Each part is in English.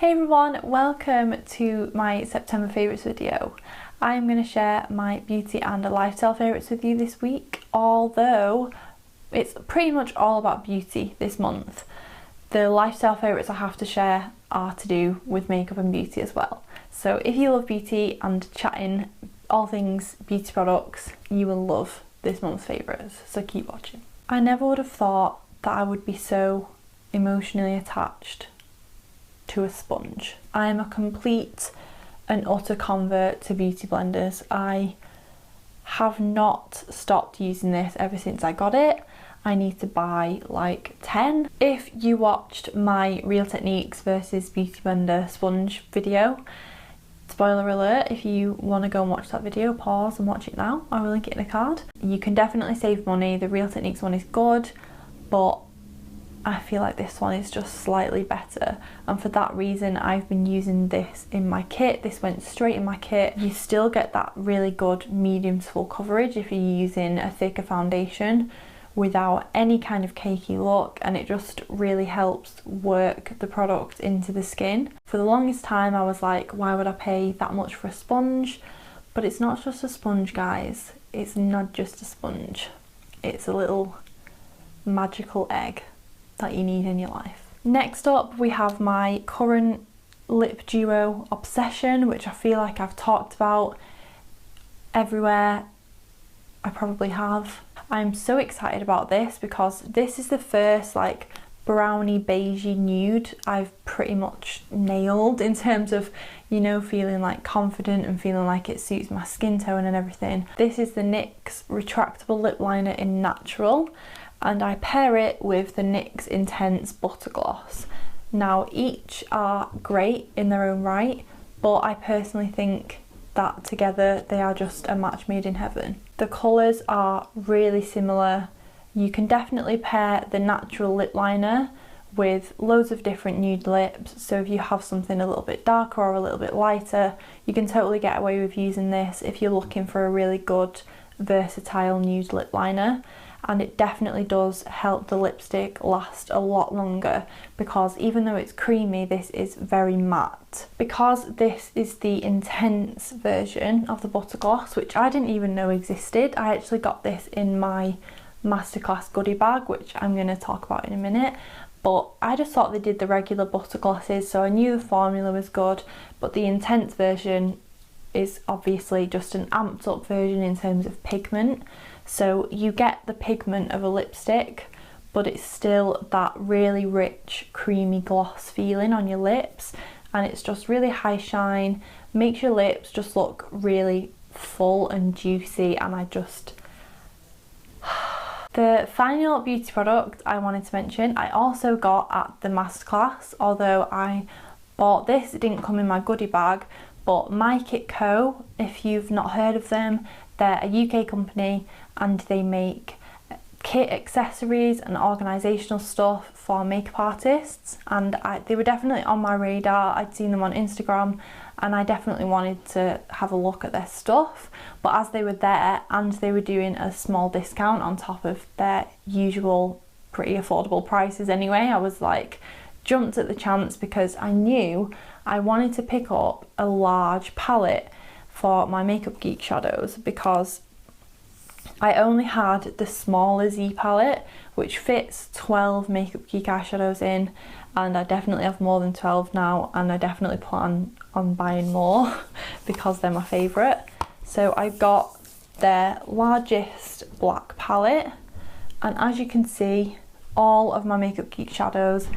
Hey everyone, welcome to my September favourites video. I'm going to share my beauty and lifestyle favourites with you this week, although it's pretty much all about beauty this month. The lifestyle favourites I have to share are to do with makeup and beauty as well. So if you love beauty and chatting all things beauty products, you will love this month's favourites, so keep watching. I never would have thought that I would be so emotionally attached to a sponge. I am a complete and utter convert to beauty blenders. I have not stopped using this ever since I got it. I need to buy like 10. If you watched my Real Techniques versus Beauty Blender sponge video, spoiler alert, if you want to go and watch that video, pause and watch it now. I will link it in the card. You can definitely save money. The Real Techniques one is good, but I feel like this one is just slightly better, and for that reason I've been using this in my kit. This went straight in my kit. You still get that really good medium to full coverage if you're using a thicker foundation without any kind of cakey look, and it just really helps work the product into the skin. For the longest time I was like, why would I pay that much for a sponge? But it's not just a sponge, guys. It's not just a sponge. It's a little magical egg that you need in your life. Next up we have my current lip duo obsession, which I feel like I've talked about everywhere. I probably have. I'm so excited about this because this is the first like brownie beigey nude I've pretty much nailed in terms of, you know, feeling like confident and feeling like it suits my skin tone and everything. This is the NYX retractable lip liner in natural, and I pair it with the NYX Intense Butter Gloss. Now each are great in their own right, but I personally think that together they are just a match made in heaven. The colours are really similar. You can definitely pair the natural lip liner with loads of different nude lips, so if you have something a little bit darker or a little bit lighter, you can totally get away with using this if you're looking for a really good versatile nude lip liner. And it definitely does help the lipstick last a lot longer, because even though it's creamy, this is very matte. Because this is the intense version of the butter gloss, which I didn't even know existed. I actually got this in my masterclass goodie bag, which I'm going to talk about in a minute. But I just thought they did the regular butter glosses, so I knew the formula was good, but the intense version is obviously just an amped up version in terms of pigment. So you get the pigment of a lipstick, but it's still that really rich, creamy gloss feeling on your lips, and it's just really high shine, makes your lips just look really full and juicy, and I just... The final beauty product I wanted to mention, I also got at the masterclass, although I bought this, it didn't come in my goodie bag, but MyKitCo, if you've not heard of them, they're a UK company and they make kit accessories and organisational stuff for makeup artists, and they were definitely on my radar. I'd seen them on Instagram and I definitely wanted to have a look at their stuff, but as they were there and they were doing a small discount on top of their usual pretty affordable prices anyway, I was like, jumped at the chance, because I knew I wanted to pick up a large palette for my Makeup Geek shadows, because I only had the smaller Z palette, which fits 12 Makeup Geek eyeshadows in, and I definitely have more than 12 now, and I definitely plan on buying more because they're my favourite. So I got their largest black palette, and as you can see, all of my Makeup Geek shadows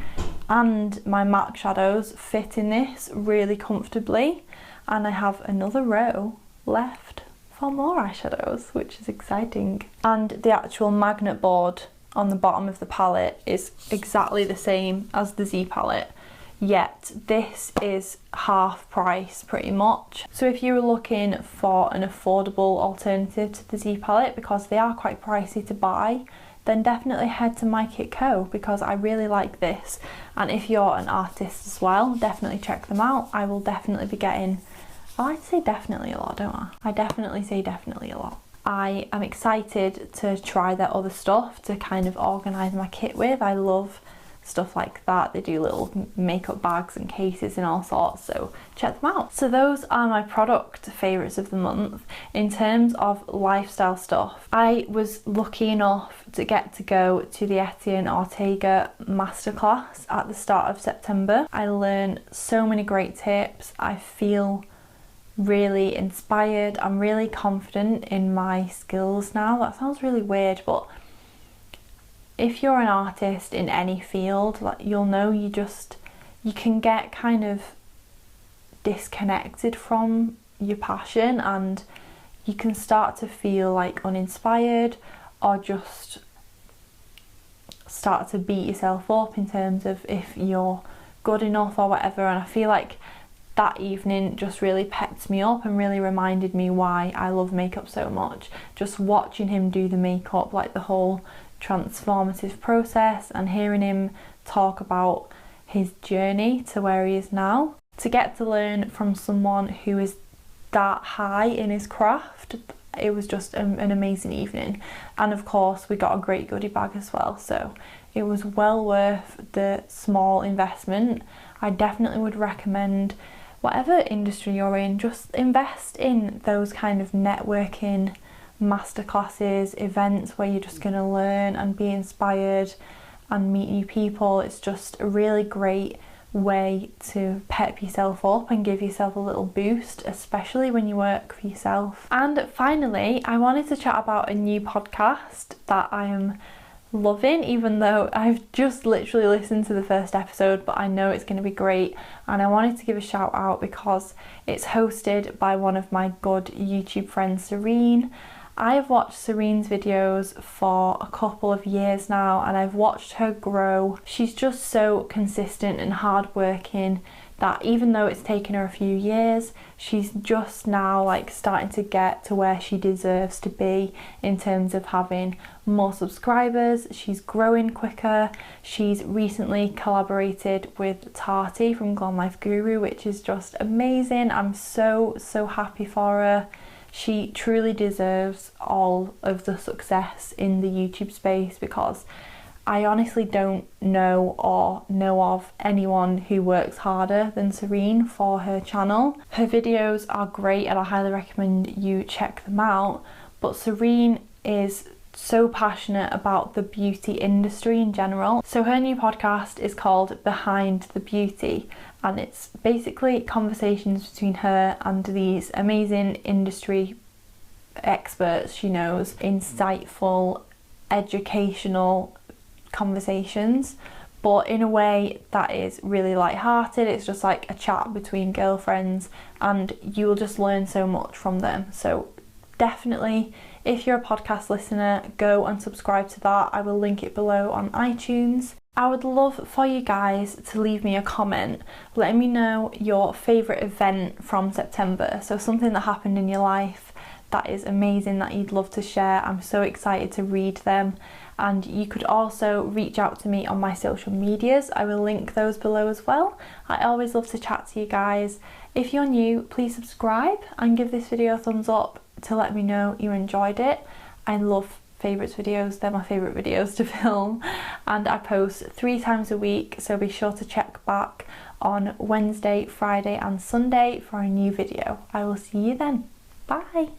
and my MAC shadows fit in this really comfortably, and I have another row left for more eyeshadows, which is exciting. And the actual magnet board on the bottom of the palette is exactly the same as the Z palette, yet this is half price pretty much. So if you were looking for an affordable alternative to the Z palette, because they are quite pricey to buy, then definitely head to MyKitCo, because I really like this. And if you're an artist as well, definitely check them out. I will definitely be getting... I like to say definitely a lot, don't I? I definitely say definitely a lot. I am excited to try their other stuff to kind of organise my kit with. I love stuff like that. They do little makeup bags and cases and all sorts, so check them out. So those are my product favourites of the month. In terms of lifestyle stuff, I was lucky enough to get to go to the Etienne Ortega masterclass at the start of September. I learned so many great tips. I feel really inspired. I'm really confident in my skills now. That sounds really weird, but if you're an artist in any field, like, you'll know you can get kind of disconnected from your passion, and you can start to feel like uninspired, or just start to beat yourself up in terms of if you're good enough or whatever. And I feel like that evening just really pepped me up and really reminded me why I love makeup so much. Just watching him do the makeup, like the whole transformative process, and hearing him talk about his journey to where he is now. To get to learn from someone who is that high in his craft, it was just an amazing evening. And of course we got a great goodie bag as well, so it was well worth the small investment. I definitely would recommend, whatever industry you're in, just invest in those kind of networking masterclasses, events where you're just going to learn and be inspired and meet new people. It's just a really great way to pep yourself up and give yourself a little boost, especially when you work for yourself. And finally, I wanted to chat about a new podcast that I am loving, even though I've just literally listened to the first episode, but I know it's going to be great. And I wanted to give a shout out because it's hosted by one of my good YouTube friends, Serene. I have watched Serene's videos for a couple of years now, and I've watched her grow. She's just so consistent and hardworking that even though it's taken her a few years, she's just now like starting to get to where she deserves to be in terms of having more subscribers. She's growing quicker. She's recently collaborated with Tati from Glam Life Guru, which is just amazing. I'm so happy for her. She truly deserves all of the success in the YouTube space, because I honestly don't know of anyone who works harder than Serene for her channel. Her videos are great and I highly recommend you check them out, but Serene is so passionate about the beauty industry in general. So her new podcast is called Behind the Beauty, and it's basically conversations between her and these amazing industry experts she knows, insightful, educational conversations, but in a way that is really light-hearted. It's just like a chat between girlfriends, and you will just learn so much from them. So definitely, if you're a podcast listener, go and subscribe to that. I will link it below on iTunes. I would love for you guys to leave me a comment letting me know your favourite event from September. So something that happened in your life that is amazing that you'd love to share. I'm so excited to read them. And you could also reach out to me on my social medias. I will link those below as well. I always love to chat to you guys. If you're new, please subscribe and give this video a thumbs up to let me know you enjoyed it. I love favourites videos, they're my favourite videos to film, and I post 3 times a week, so be sure to check back on Wednesday, Friday and Sunday for a new video. I will see you then. Bye!